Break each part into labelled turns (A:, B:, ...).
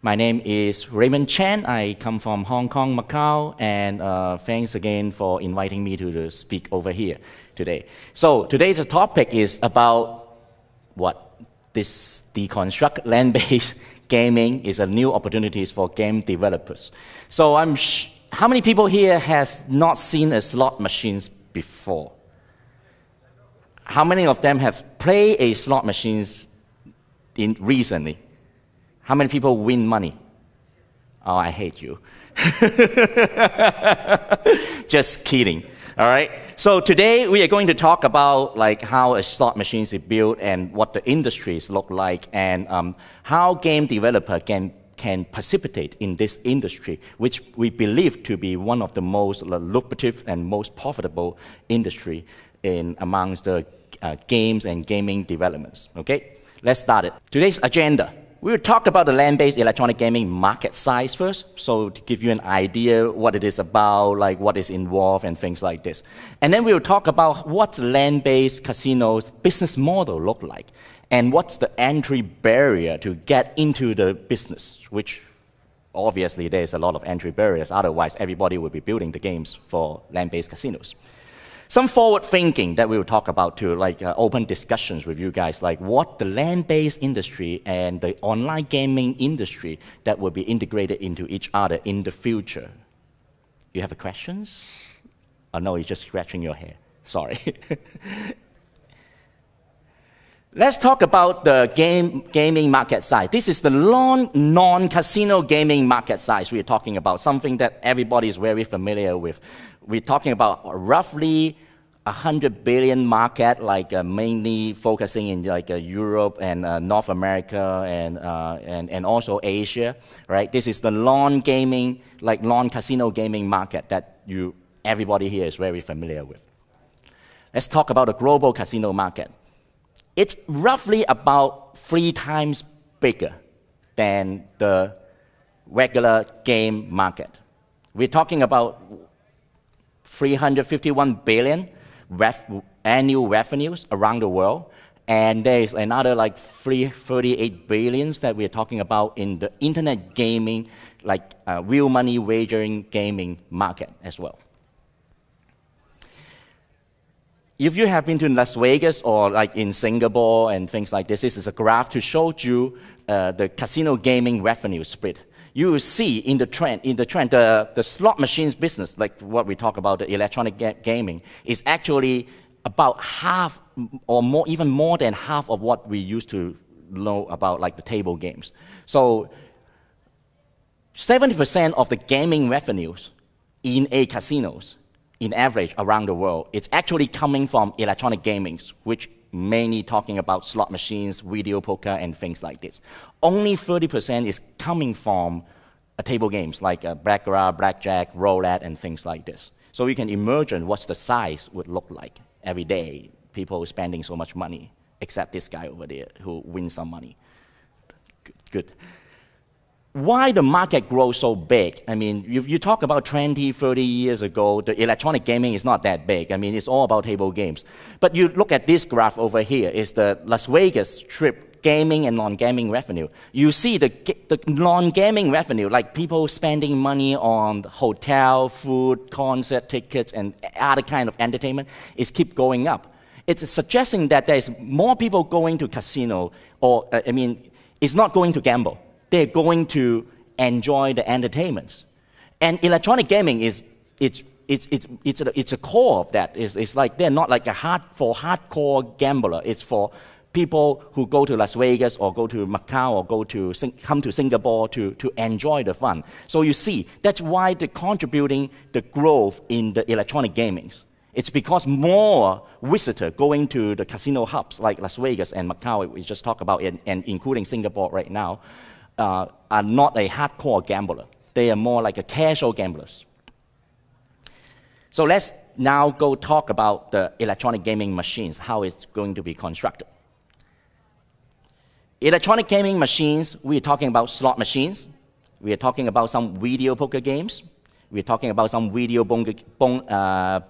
A: My name is Raymond Chen. I come from Hong Kong, Macau, and thanks again for inviting me to speak over here today. So today's topic is about what this deconstruct land-based gaming is a new opportunities for game developers. So how many people here has not seen a slot machines before? How many of them have played a slot machines recently? How many people win money? Oh, I hate you. Just kidding. All right. So today we are going to talk about how a slot machine is built and what the industries look like, and how game developer can participate in this industry, which we believe to be one of the most lucrative and most profitable industry amongst the games and gaming developments. Okay. Let's start it. Today's agenda. We will talk about the land-based electronic gaming market size first, so to give you an idea what it is about, what is involved and things like this. And then we will talk about what the land-based casinos business model look like, and what's the entry barrier to get into the business, which obviously there's a lot of entry barriers, otherwise everybody would be building the games for land-based casinos. Some forward thinking that we will talk about too, open discussions with you guys, what the land-based industry and the online gaming industry that will be integrated into each other in the future. You have questions? Oh no, you're just scratching your hair. Sorry. Let's talk about the gaming market size. This is the non-casino gaming market size we're talking about, something that everybody is very familiar with. We're talking about roughly 100 billion market, mainly focusing in Europe and North America and also Asia, right? This is the non-gaming, non-casino gaming market that everybody here is very familiar with. Let's talk about the global casino market. It's roughly about 3 times bigger than the regular game market. We're talking about 351 billion annual revenues around the world, and there's another 38 billions that we're talking about in the internet gaming, real money wagering gaming market as well. If you have been to Las Vegas or in Singapore and things like this is a graph to show you the casino gaming revenue split. You will see in the trend, the slot machines business, what we talk about, the electronic gaming, is actually about half or more, even more than half of what we used to know about the table games. So 70% of the gaming revenues in casinos, in average around the world, it's actually coming from electronic gamings, which mainly talking about slot machines, video poker, and things like this. Only 30% is coming from table games like baccarat, blackjack, roulette, and things like this. So you can imagine what the size would look like every day. People spending so much money, except this guy over there who wins some money. Good. Why the market grows so big? I mean, you talk about 20, 30 years ago, the electronic gaming is not that big. I mean, it's all about table games. But you look at this graph over here, is the Las Vegas Strip gaming and non-gaming revenue. You see the non-gaming revenue, people spending money on hotel, food, concert tickets, and other kind of entertainment, is keep going up. It's suggesting that there's more people going to casino, or it's not going to gamble. They're going to enjoy the entertainments. And electronic gaming it's a core of that. It's they're not for hardcore gambler. It's for people who go to Las Vegas or go to Macau or come to Singapore to enjoy the fun. So you see, that's why they're contributing the growth in the electronic gamings. It's because more visitors going to the casino hubs like Las Vegas and Macau, we just talked about, and including Singapore right now, are not a hardcore gambler. They are more like a casual gamblers. So let's now go talk about the electronic gaming machines, how it's going to be constructed. Electronic gaming machines, we're talking about slot machines. We are talking about some video poker games. We're talking about some video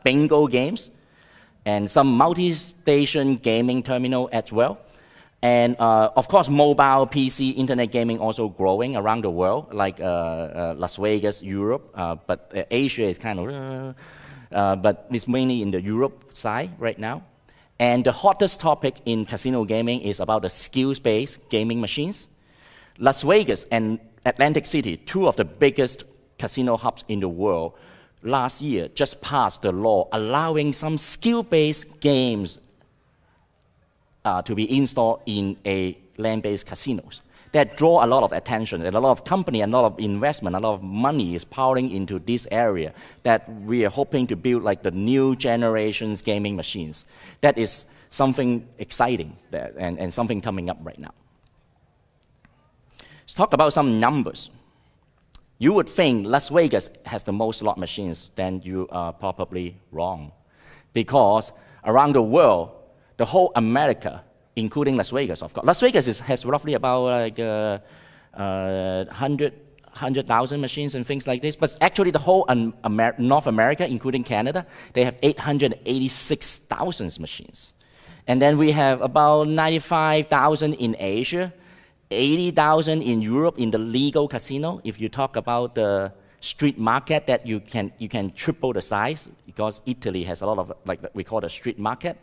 A: bingo games, and some multi-station gaming terminal as well. And of course, mobile, PC, internet gaming also growing around the world, like Las Vegas, Europe, but Asia is kind of, but it's mainly in the Europe side right now. And the hottest topic in casino gaming is about the skills-based gaming machines. Las Vegas and Atlantic City, two of the biggest casino hubs in the world, last year just passed the law allowing some skill-based games to be installed in a land-based casinos that draw a lot of attention, and a lot of company, a lot of investment, a lot of money is pouring into this area that we are hoping to build like the new generation's gaming machines. That is something exciting and something coming up right now. Let's talk about some numbers. You would think Las Vegas has the most slot machines, then you are probably wrong. Because around the world, the whole America, including Las Vegas, of course. Las Vegas has roughly about like 100,000 machines and things like this. But actually the whole North America, including Canada, they have 886,000 machines. And then we have about 95,000 in Asia, 80,000 in Europe in the legal casino. If you talk about the street market, that you can triple the size because Italy has a lot of like we call the street market.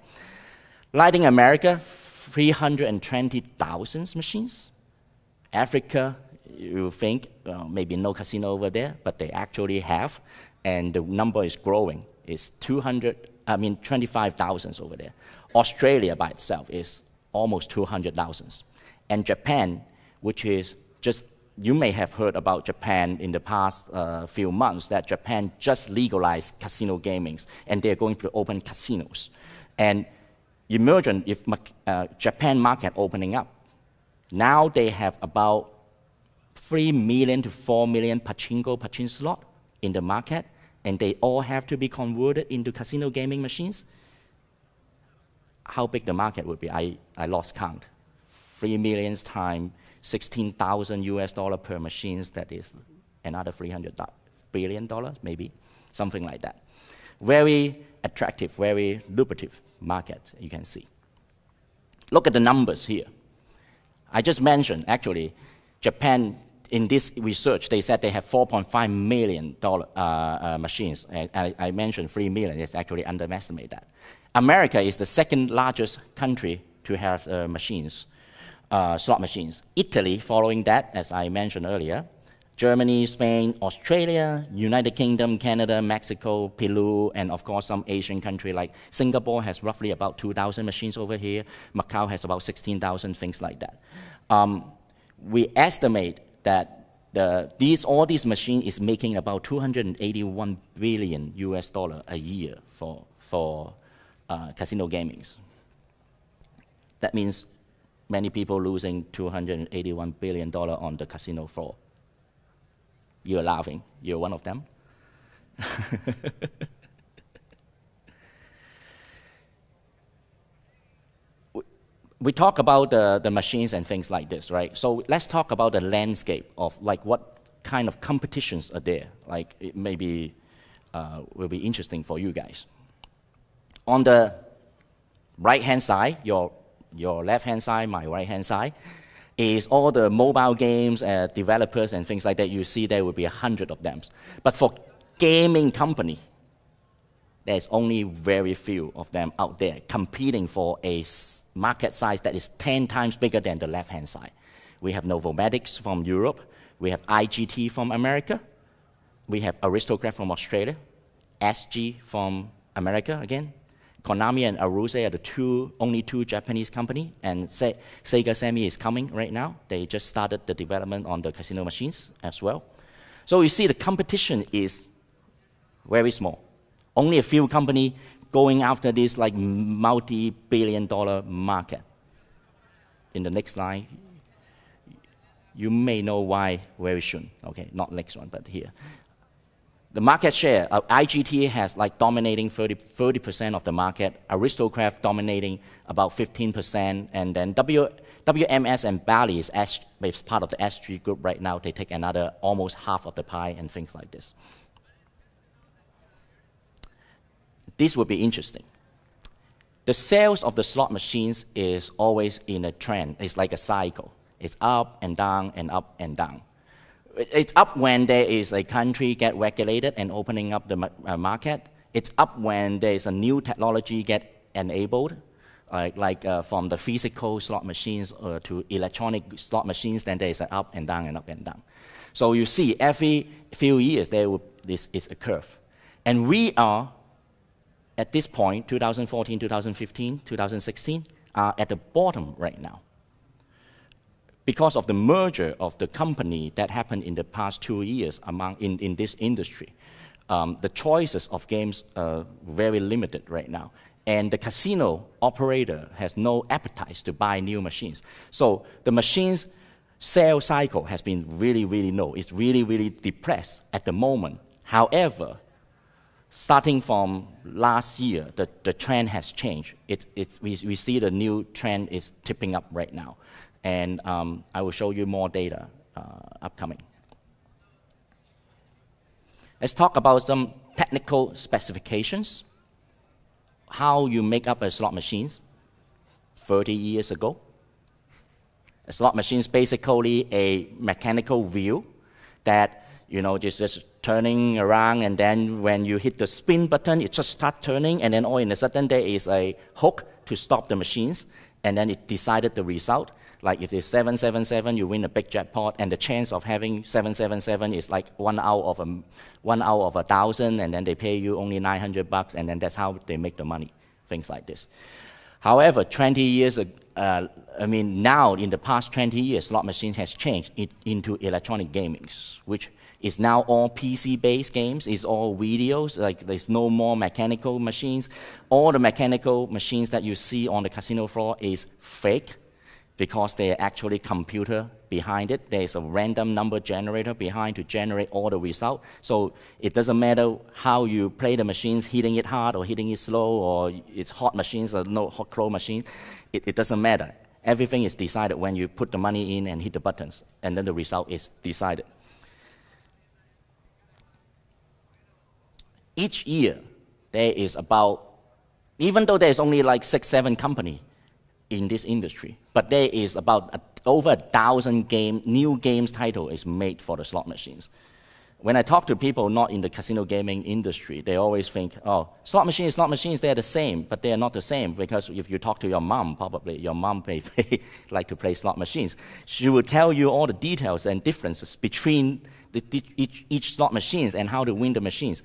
A: Latin America, 320,000 machines. Africa, you think maybe no casino over there, but they actually have, and the number is growing. It's 25,000 over there. Australia by itself is almost 200,000. And Japan, which is just, you may have heard about Japan in the past few months, that Japan just legalized casino gaming, and they're going to open casinos. And imagine if Japan market opening up. Now they have about 3 million to 4 million pachinko slot in the market, and they all have to be converted into casino gaming machines. How big the market would be, I lost count. 3 million times 16,000 US dollar per machines, that is another $300 billion, maybe, something like that. Very attractive, very lucrative market, you can see. Look at the numbers here. I just mentioned, actually, Japan, in this research, they said they have $4.5 million machines. I mentioned 3 million, it's actually underestimate that. America is the second largest country to have machines, slot machines. Italy, following that, as I mentioned earlier. Germany, Spain, Australia, United Kingdom, Canada, Mexico, Peru, and of course some Asian country like Singapore has roughly about 2,000 machines over here. Macau has about 16,000, things like that. We estimate that all these machines is making about 281 billion US dollar a year for casino gaming. That means many people losing $281 billion on the casino floor. You're laughing. You're one of them. We talk about the machines and things like this, right? So let's talk about the landscape of like what kind of competitions are there. Like it maybe will be interesting for you guys. On the right-hand side, your left-hand side, my right-hand side, is all the mobile games, developers and things like that. You see there will be 100 of them. But for gaming company, there's only very few of them out there competing for a market size that is 10 times bigger than the left-hand side. We have Novomatics from Europe. We have IGT from America. We have Aristocrat from Australia. SG from America again. Konami and Aruze are the only two Japanese companies, and Sega Sammy is coming right now. They just started the development on the casino machines as well. So you see the competition is very small. Only a few companies going after this like multi-billion-dollar market. In the next slide, you may know why very soon. Okay, not next one, but here. The market share of IGT has like dominating 30% of the market, Aristocrat dominating about 15%, and then WMS and Bally is part of the SG group right now. They take another almost half of the pie and things like this. This would be interesting. The sales of the slot machines is always in a trend. It's like a cycle. It's up and down and up and down. It's up when there is a country get regulated and opening up the market. It's up when there is a new technology get enabled, from the physical slot machines to electronic slot machines. Then there is an up and down and up and down. So you see, every few years this is a curve, and we are at this point, 2014, 2015, 2016, are at the bottom right now. Because of the merger of the company that happened in the past 2 years in this industry, the choices of games are very limited right now. And the casino operator has no appetite to buy new machines. So the machines sales cycle has been really, really low. It's really, really depressed at the moment. However, starting from last year, the trend has changed. We see the new trend is tipping up right now. And I will show you more data upcoming. Let's talk about some technical specifications. How you make up a slot machines 30 years ago. A slot machine is basically a mechanical wheel that, just turning around, and then when you hit the spin button, it just starts turning, and then all in a sudden there is a hook to stop the machines, and then it decided the result. Like if it's 777, you win a big jackpot, and the chance of having 777 is like 1 out of 1,000, and then they pay you only $900, and then that's how they make the money. Things like this. However, 20 years now in the past 20 years, slot machines has changed into electronic gaming, which is now all PC-based games. It's all videos. Like there's no more mechanical machines. All the mechanical machines that you see on the casino floor is fake, because they're actually computer behind it. There's a random number generator behind to generate all the results. So it doesn't matter how you play the machines, hitting it hard or hitting it slow, or it's hot machines or no hot cold machine. It doesn't matter. Everything is decided when you put the money in and hit the buttons, and then the result is decided. Each year, there is about, even though there's only like 6-7 companies in this industry, but there is about over 1,000 new games title is made for the slot machines. When I talk to people not in the casino gaming industry, they always think, oh, slot machines, they're the same, but they're not the same, because if you talk to your mom, probably your mom may like to play slot machines. She will tell you all the details and differences between each slot machines and how to win the machines.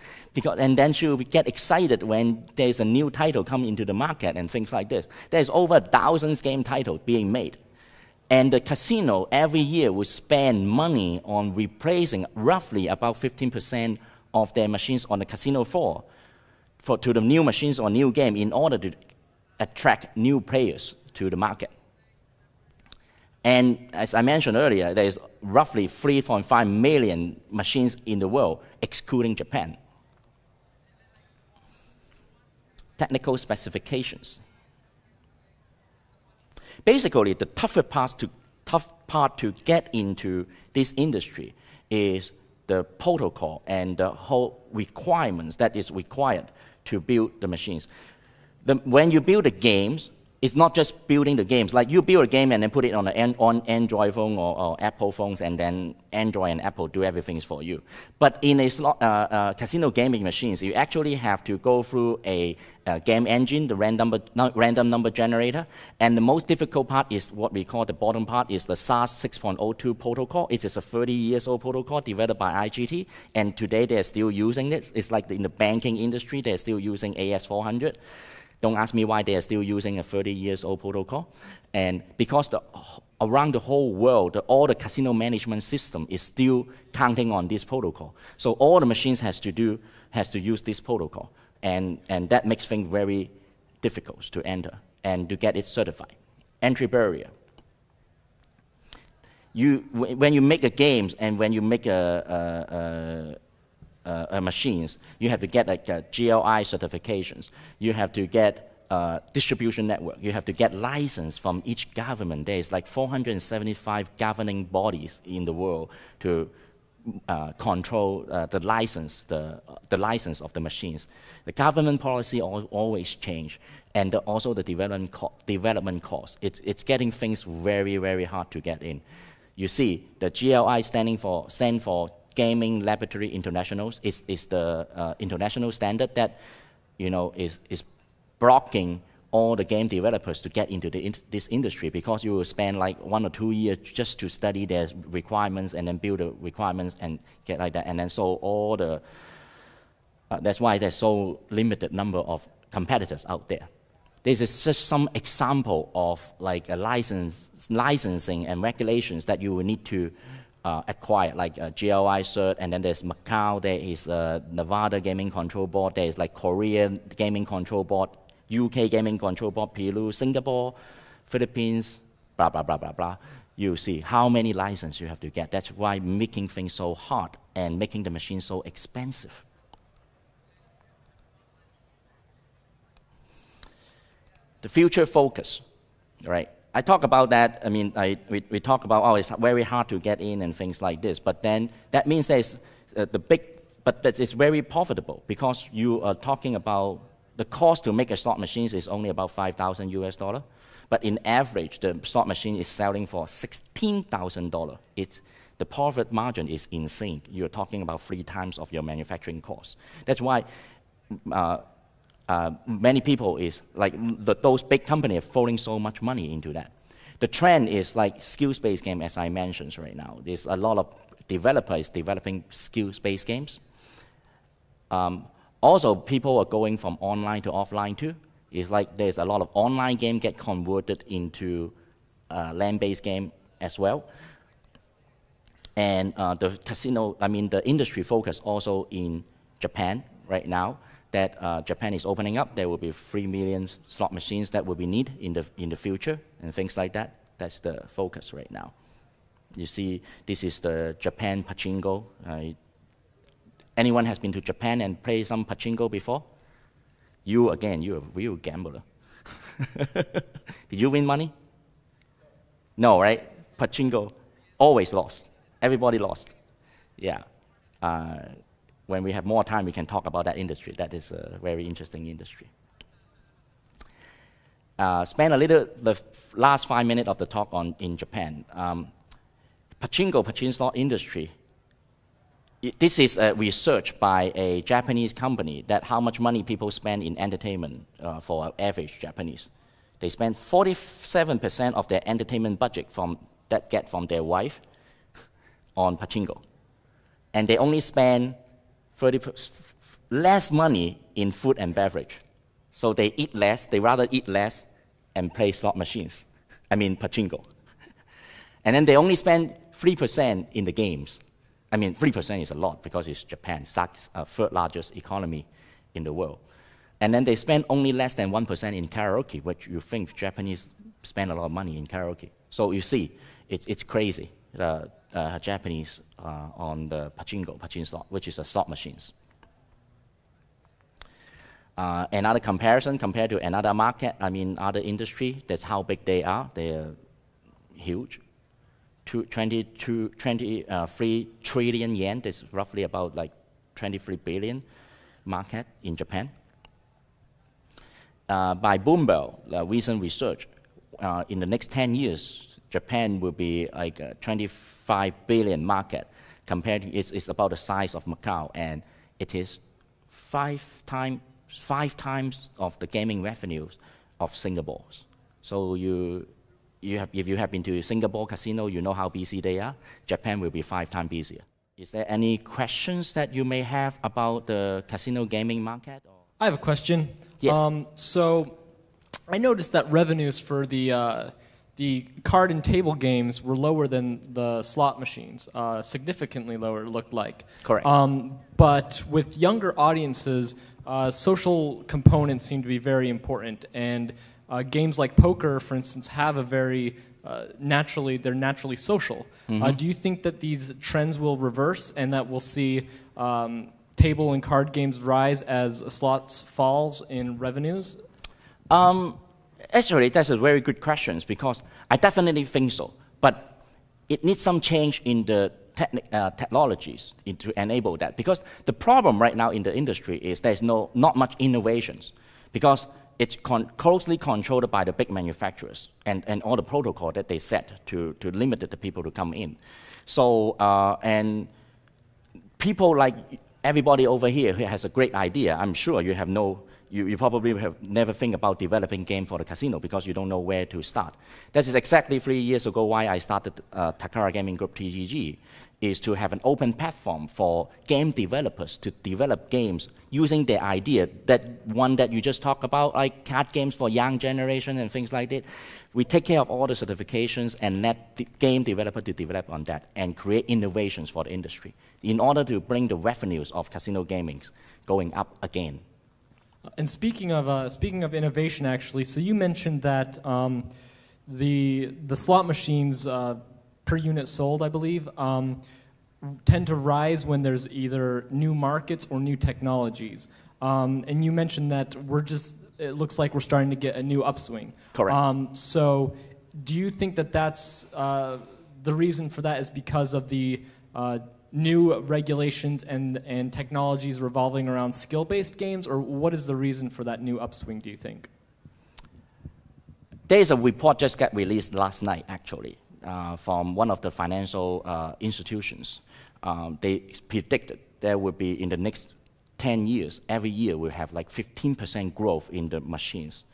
A: And then she will get excited when there's a new title come into the market and things like this. There's over 1,000 game titles being made. And the casino every year will spend money on replacing roughly about 15% of their machines on the casino floor to the new machines or new game in order to attract new players to the market. And as I mentioned earlier, there is roughly 3.5 million machines in the world, excluding Japan. Technical specifications. Basically, the tough part to get into this industry is the protocol and the whole requirements that is required to build the machines. When you build the games, it's not just building the games. Like you build a game and then put it on an Android phone or Apple phones, and then Android and Apple do everything for you. But in a casino gaming machines, you actually have to go through a game engine, the random number generator. And the most difficult part is what we call the bottom part, is the SAS 6.02 protocol. It is a 30-year-old protocol developed by IGT, and today they're still using it. It's like in the banking industry, they're still using AS400. Don't ask me why they are still using a 30-year-old protocol. And because around the whole world, all the casino management system is still counting on this protocol. So all the machines has to use this protocol. And that makes things very difficult to enter and to get it certified. Entry barrier. When you make a game and when you make machines, you have to get like GLI certifications. You have to get distribution network. You have to get license from each government. There is like 475 governing bodies in the world to control the license of the machines. The government policy always change, and also the development cost. It's getting things very, very hard to get in. You see, the GLI stand for Gaming Laboratory Internationals is the international standard that is blocking all the game developers to get into this industry, because you will spend like 1 or 2 years just to study their requirements and then build the requirements and get like that. And then so all the, that's why there's so limited number of competitors out there. This is just some example of like a licensing and regulations that you will need to acquire, like a GLI cert, and then there's Macau, there is Nevada Gaming Control Board, there is like Korean Gaming Control Board, UK Gaming Control Board, Peru, Singapore, Philippines, blah, blah, blah, blah, blah. You see how many licenses you have to get. That's why making things so hard and making the machine so expensive. The future focus, right? I talk about that. I mean, we talk about, oh, it's very hard to get in and things like this. But then that means there's but that it's very profitable, because you are talking about the cost to make a slot machine is only about $5,000 US. But in average, the slot machine is selling for $16,000. The profit margin is insane. You're talking about 3 times of your manufacturing cost. That's why many people is like those big companies are throwing so much money into that. The trend is like skills-based game, as I mentioned right now. There's a lot of developers developing skills-based games. Also, people are going from online to offline too. It's like there's a lot of online game get converted into land-based game as well. And the industry focus also in Japan right now, that Japan is opening up. There will be 3 million slot machines that will be needed in the future and things like that. That's the focus right now. You see, this is the Japan pachinko. Anyone has been to Japan and played some pachinko before? You're a real gambler. Did you win money? No, right? Pachinko, always lost. Everybody lost. Yeah. When we have more time, we can talk about that industry. That is a very interesting industry. Spend the last 5 minutes of the talk in Japan. Pachinko slot industry. This is a research by a Japanese company that how much money people spend in entertainment for average Japanese. They spend 47% of their entertainment budget from their wife on pachinko. And they only spend less money in food and beverage. So they eat less, they rather eat less and play slot machines. I mean pachinko. And then they only spend 3% in the games. I mean, 3% is a lot because it's Japan, third largest economy in the world. And then they spend only less than 1% in karaoke, which you think Japanese spend a lot of money in karaoke. So you see, it's crazy, the Japanese on the pachinko slot, which is the slot machines. Another comparison compared to another market, other industry, that's how big they are. They're huge. 23 trillion yen, that's roughly about like 23 billion market in Japan. By Bloomberg, recent research, in the next 10 years, Japan will be like a 25 billion market compared to, it's about the size of Macau, and it is 5 times of the gaming revenues of Singapore. So if you have been to Singapore casino, you know how busy they are. Japan will be 5 times busier. Is there any questions that you may have about the casino gaming market?
B: I have a question.
A: Yes.
B: So I noticed that revenues for the card and table games were lower than the slot machines, significantly lower, it looked like.
A: Correct.
B: But with younger audiences, social components seem to be very important, and games like poker, for instance, have a very they're naturally social.
A: Mm-hmm.
B: Do you think that these trends will reverse and that we'll see table and card games rise as slots falls in revenues?
A: Actually, that's a very good question, because I definitely think so. But it needs some change in the technologies to enable that. Because the problem right now in the industry is there's not much innovations, because it's closely controlled by the big manufacturers and all the protocol that they set to limit the people to come in. So, and people like everybody over here who has a great idea, I'm sure you have you probably have never think about developing game for the casino because you don't know where to start. That is exactly 3 years ago why I started Takara Gaming Group TGG, is to have an open platform for game developers to develop games using their idea, that one that you just talked about, like card games for young generation and things like that. We take care of all the certifications and let the game developer to develop on that and create innovations for the industry in order to bring the revenues of casino gaming going up again.
B: And speaking of innovation, actually, so you mentioned that the slot machines per unit sold, I believe, tend to rise when there's either new markets or new technologies. And you mentioned that it looks like we're starting to get a new upswing.
A: Correct.
B: So do you think that that's the reason for that is because of the new regulations and technologies revolving around skill-based games, or what is the reason for that new upswing, do you think?
A: There is a report just got released last night, actually, from one of the financial institutions. They predicted there will be, in the next 10 years, every year we'll have like 15% growth in the machines.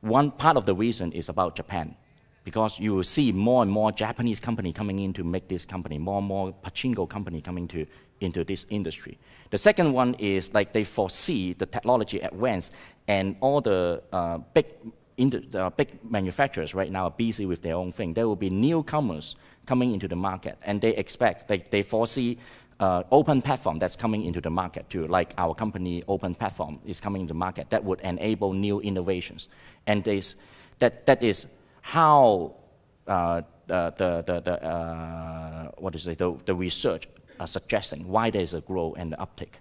A: One part of the reason is about Japan, because you will see more and more Japanese company coming in to make this company, more and more pachinko company coming into this industry. The second one is like they foresee the technology advance, and all the big manufacturers right now are busy with their own thing. There will be newcomers coming into the market, and they expect, they foresee open platform that's coming into the market too, like our company Open Platform is coming into the market that would enable new innovations. And that is how the research are suggesting why there's a growth and the uptick.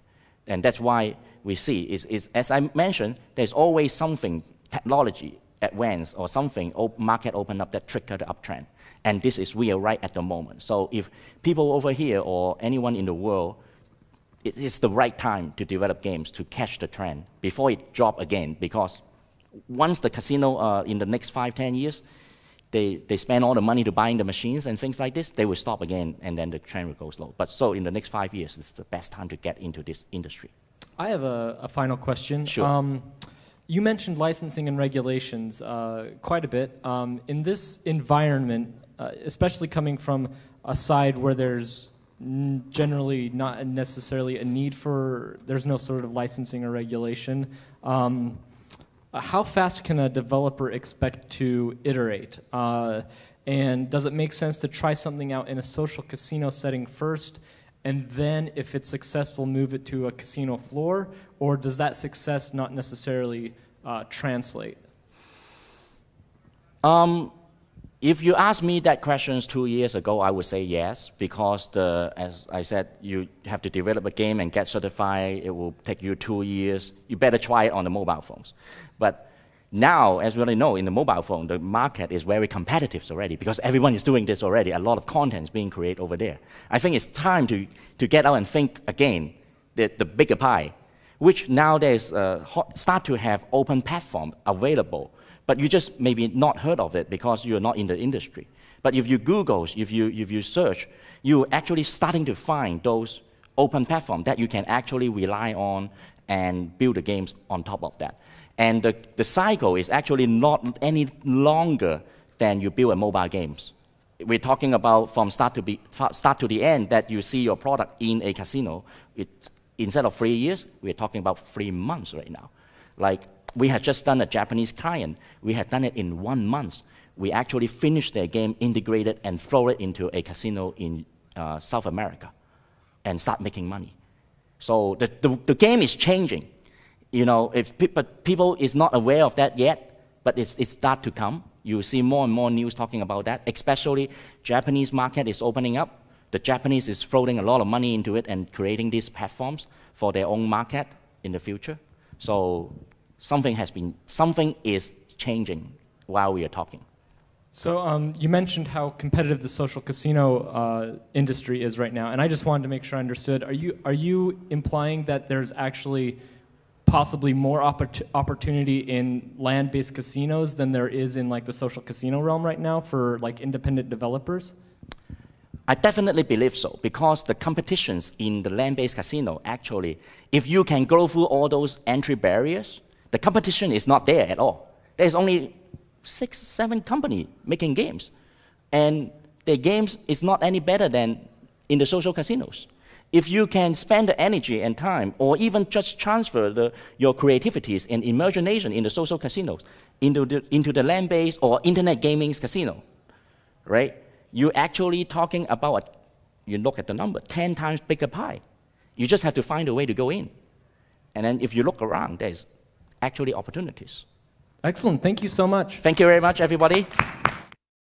A: And that's why we see, is as I mentioned, there's always something, technology advance or something, market open up that trigger the uptrend. And this is real right at the moment. So if people over here or anyone in the world, it's the right time to develop games to catch the trend before it drop again, because once the casino, in the next 5-10 years, they spend all the money to buying the machines and things like this, they will stop again, and then the trend will go slow. But so in the next 5 years, it's the best time to get into this industry.
B: I have a final question.
A: Sure.
B: You mentioned licensing and regulations quite a bit. In this environment, especially coming from a side where there's generally not necessarily a need for, there's no sort of licensing or regulation, how fast can a developer expect to iterate? And does it make sense to try something out in a social casino setting first, and then if it's successful, move it to a casino floor? Or does that success not necessarily translate?
A: If you asked me that question 2 years ago, I would say yes, because as I said, you have to develop a game and get certified. It will take you 2 years. You better try it on the mobile phones. But now, as we already know, in the mobile phone, the market is very competitive already, because everyone is doing this already. A lot of content is being created over there. I think it's time to get out and think again, the bigger pie, which nowadays start to have open platform available. But you just maybe not heard of it because you're not in the industry. But if you Google, if you search, you're actually starting to find those open platforms that you can actually rely on and build the games on top of that. And the cycle is actually not any longer than you build a mobile games. We're talking about from start to the end that you see your product in a casino. Instead of 3 years, we're talking about 3 months right now. Like, we had just done a Japanese client. We had done it in 1 month. We actually finished their game, integrated, and throw it into a casino in South America and start making money. So the game is changing. You know, but people is not aware of that yet, but it start to come. You see more and more news talking about that, especially Japanese market is opening up. The Japanese is throwing a lot of money into it and creating these platforms for their own market in the future. So something is changing while we are talking.
B: So you mentioned how competitive the social casino industry is right now, and I just wanted to make sure I understood. Are you implying that there's actually possibly more opportunity in land-based casinos than there is in like the social casino realm right now for like independent developers?
A: I definitely believe so, because the competitions in the land-based casino, actually, if you can go through all those entry barriers, the competition is not there at all. There's only 6, 7 companies making games, and their games is not any better than in the social casinos. If you can spend the energy and time, or even just transfer your creativities and imagination in the social casinos into the land-based or internet gaming casino, right? You're actually talking about, you look at the number, 10 times bigger pie. You just have to find a way to go in. And then if you look around, there's actually opportunities.
B: Excellent. Thank you so much.
A: Thank you very much, everybody.